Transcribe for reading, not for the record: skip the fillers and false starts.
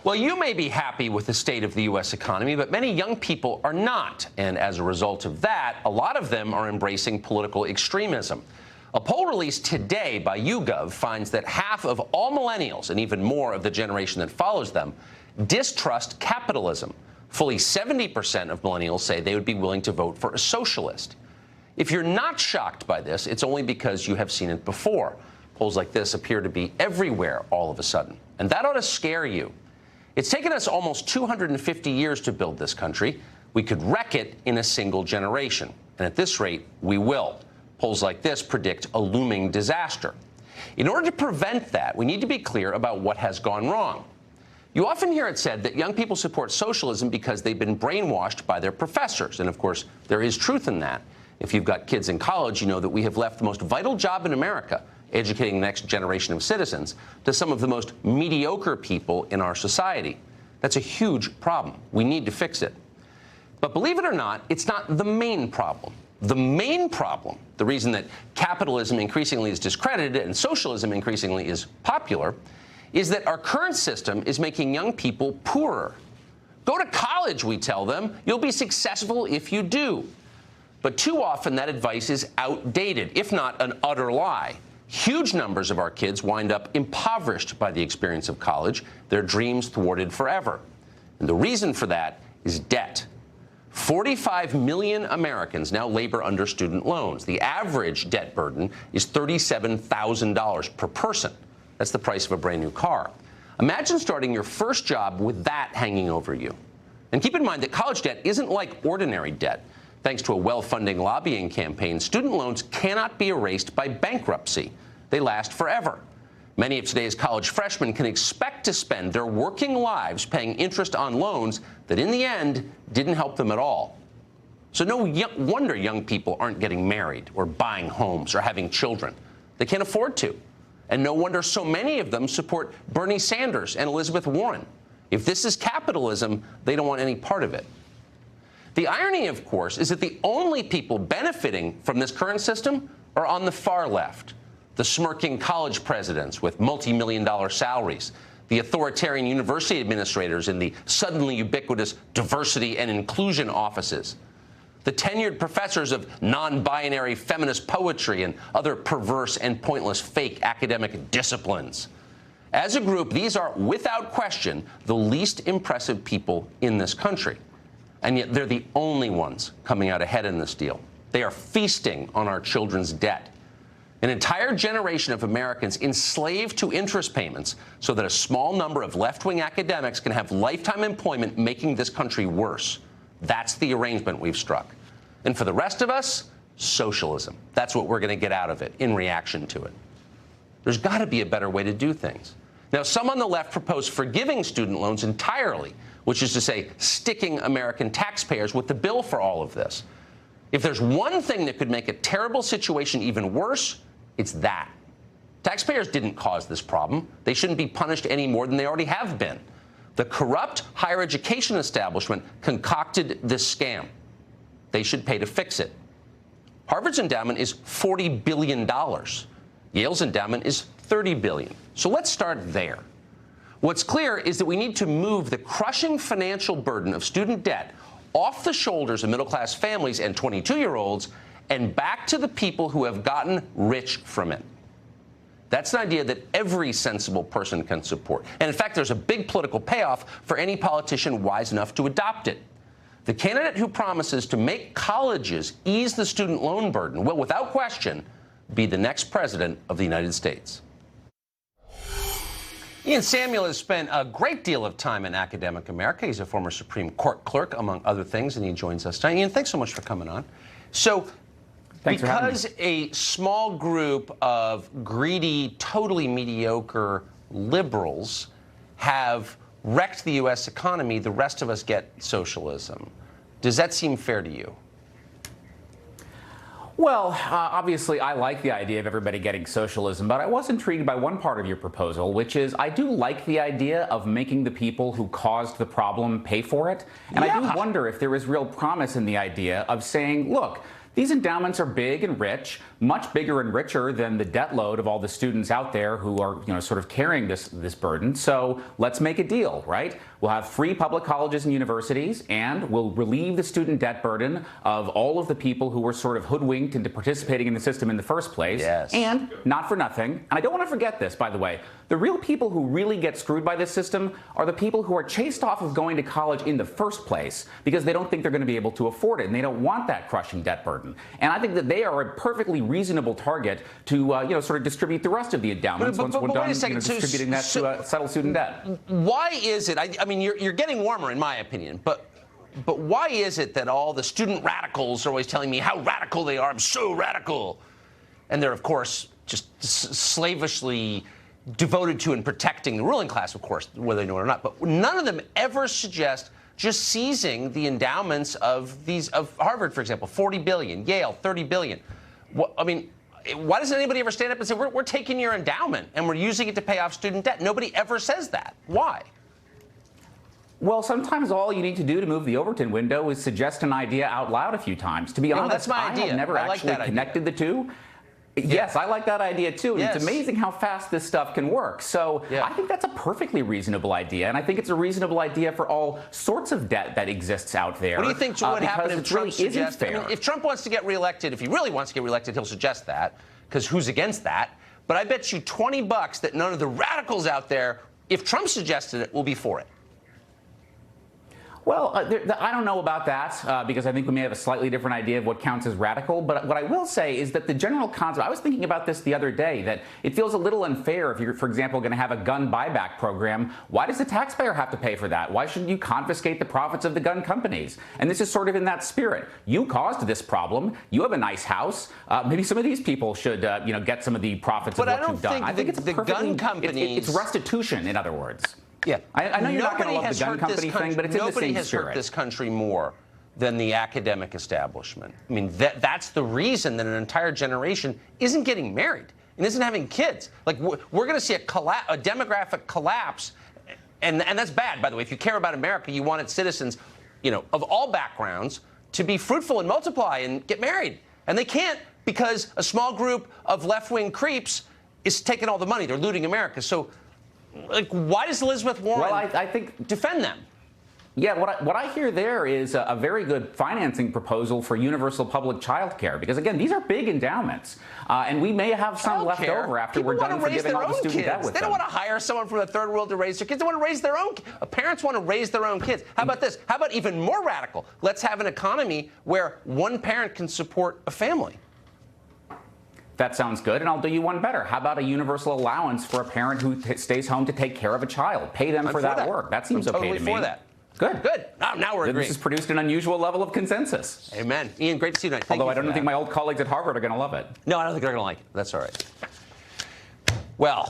Well, you may be happy with the state of the U.S. economy, but many young people are not. And as a result of that, a lot of them are embracing political extremism. A poll released today by YouGov finds that half of all millennials, and even more of the generation that follows them, distrust capitalism. Fully 70% of millennials say they would be willing to vote for a socialist. If you're not shocked by this, it's only because you have seen it before. Polls like this appear to be everywhere all of a sudden. And that ought to scare you. It's taken us almost 250 years to build this country. We could wreck it in a single generation. And at this rate, we will. Polls like this predict a looming disaster. In order to prevent that, we need to be clear about what has gone wrong. You often hear it said that young people support socialism because they've been brainwashed by their professors. And of course, there is truth in that. If you've got kids in college, you know that we have left the most vital job in America, educating the next generation of citizens, to some of the most mediocre people in our society. That's a huge problem. We need to fix it. But believe it or not, it's not the main problem. The main problem, the reason that capitalism increasingly is discredited and socialism increasingly is popular, is that our current system is making young people poorer. Go to college, we tell them. You'll be successful if you do. But too often that advice is outdated, if not an utter lie. Huge numbers of our kids wind up impoverished by the experience of college, their dreams thwarted forever. And the reason for that is debt. 45 million Americans now labor under student loans. The average debt burden is $37,000 per person. That's the price of a brand new car. Imagine starting your first job with that hanging over you. And keep in mind that college debt isn't like ordinary debt. Thanks to a well-funding lobbying campaign, student loans cannot be erased by bankruptcy. They last forever. Many of today's college freshmen can expect to spend their working lives paying interest on loans that in the end didn't help them at all. So no wonder young people aren't getting married or buying homes or having children. They can't afford to. And no wonder so many of them support Bernie Sanders and Elizabeth Warren. If this is capitalism, they don't want any part of it. The irony, of course, is that the only people benefiting from this current system are on the far left. The smirking college presidents with multi-million-dollar salaries, the authoritarian university administrators in the suddenly ubiquitous diversity and inclusion offices, the tenured professors of non-binary feminist poetry and other perverse and pointless fake academic disciplines. As a group, these are, without question, the least impressive people in this country. And yet they're the only ones coming out ahead in this deal. They are feasting on our children's debt. An entire generation of Americans enslaved to interest payments so that a small number of left-wing academics can have lifetime employment, making this country worse. That's the arrangement we've struck. And for the rest of us, socialism. That's what we're going to get out of it in reaction to it. There's got to be a better way to do things. Now, some on the left propose forgiving student loans entirely, which is to say sticking American taxpayers with the bill for all of this. If there's one thing that could make a terrible situation even worse, it's that. Taxpayers didn't cause this problem. They shouldn't be punished any more than they already have been. The corrupt higher education establishment concocted this scam. They should pay to fix it. Harvard's endowment is $40 billion. Yale's endowment is $30 billion. So let's start there. What's clear is that we need to move the crushing financial burden of student debt off the shoulders of middle-class families and 22-year-olds and back to the people who have gotten rich from it. That's an idea that every sensible person can support. And in fact, there's a big political payoff for any politician wise enough to adopt it. The candidate who promises to make colleges ease the student loan burden will, without question, be the next president of the United States. Ian Samuel has spent a great deal of time in academic America. He's a former Supreme Court clerk, among other things, and he joins us tonight. Ian, thanks so much for coming on. So, because a small group of greedy, totally mediocre liberals have wrecked the U.S. economy, the rest of us get socialism. Does that seem fair to you? Well, obviously, I like the idea of everybody getting socialism, but I was intrigued by one part of your proposal, which is I do like the idea of making the people who caused the problem pay for it. And I do wonder if there is real promise in the idea of saying, look, these endowments are big and rich, much bigger and richer than the debt load of all the students out there who are, sort of carrying this burden. So let's make a deal, right? We'll have free public colleges and universities, and we'll relieve the student debt burden of all of the people who were sort of hoodwinked into participating in the system in the first place. Yes. And not for nothing, and I don't want to forget this, by the way, the real people who really get screwed by this system are the people who are chased off of going to college in the first place because they don't think they're going to be able to afford it, and they don't want that crushing debt burden. And I think that they are a perfectly reasonable target to, sort of distribute the rest of the endowments once we're done distributing that to settle student debt. Why is it? I mean, you're getting warmer, in my opinion, but why is it that all the student radicals are always telling me how radical they are? I'm so radical, and they're of course just slavishly devoted to and protecting the ruling class, of course, whether they know it or not. But none of them ever suggest just seizing the endowments of Harvard, for example, 40 billion, Yale, 30 billion. I mean, why doesn't anybody ever stand up and say, we're taking your endowment and we're using it to pay off student debt? Nobody ever says that. Why? Well, sometimes all you need to do to move the Overton window is suggest an idea out loud a few times. To be honest, that's my idea. I have never actually connected the two. Yes, I like that idea too. And it's amazing how fast this stuff can work. So I think that's a perfectly reasonable idea. And I think it's a reasonable idea for all sorts of debt that exists out there. What do you think would happen if Trump suggests? I mean, if Trump wants to get reelected, if he really wants to get reelected, he'll suggest that, because who's against that? But I bet you $20 that none of the radicals out there, if Trump suggested it, will be for it. Well, I don't know about that because I think we may have a slightly different idea of what counts as radical. But what I will say is that the general concept, I was thinking about this the other day, that it feels a little unfair if you're, for example, going to have a gun buyback program. Why does the taxpayer have to pay for that? Why shouldn't you confiscate the profits of the gun companies? And this is sort of in that spirit. You caused this problem. You have a nice house. Maybe some of these people should, get some of the profits of what you've done. I think it's the gun companies. It's restitution, in other words. Yeah, I know you're not going to love the gun company thing, but it's in the same spirit. Nobody has hurt this country more than the academic establishment. I mean, that's the reason that an entire generation isn't getting married and isn't having kids. Like, we're going to see a demographic collapse, and that's bad, by the way. If you care about America, you want its citizens, of all backgrounds, to be fruitful and multiply and get married. And they can't because a small group of left-wing creeps is taking all the money. They're looting America. So, why does Elizabeth Warren I think defend them? Yeah, what I hear there is a very good financing proposal for universal public child care, because, again, these are big endowments, and we may have some left over after we're done forgiving all the student debt with them. They don't want to hire someone from the third world to raise their kids. They want to raise their own. Parents want to raise their own kids. How about this? How about even more radical? Let's have an economy where one parent can support a family. That sounds good, and I'll do you one better. How about a universal allowance for a parent who stays home to take care of a child? Pay them for that work. That seems okay to me. I'm totally for that. Good. Now we're agreeing. This has produced an unusual level of consensus. Amen. Ian, great to see you tonight. Although I don't think my old colleagues at Harvard are going to love it. No, I don't think they're going to like it. That's all right. Well,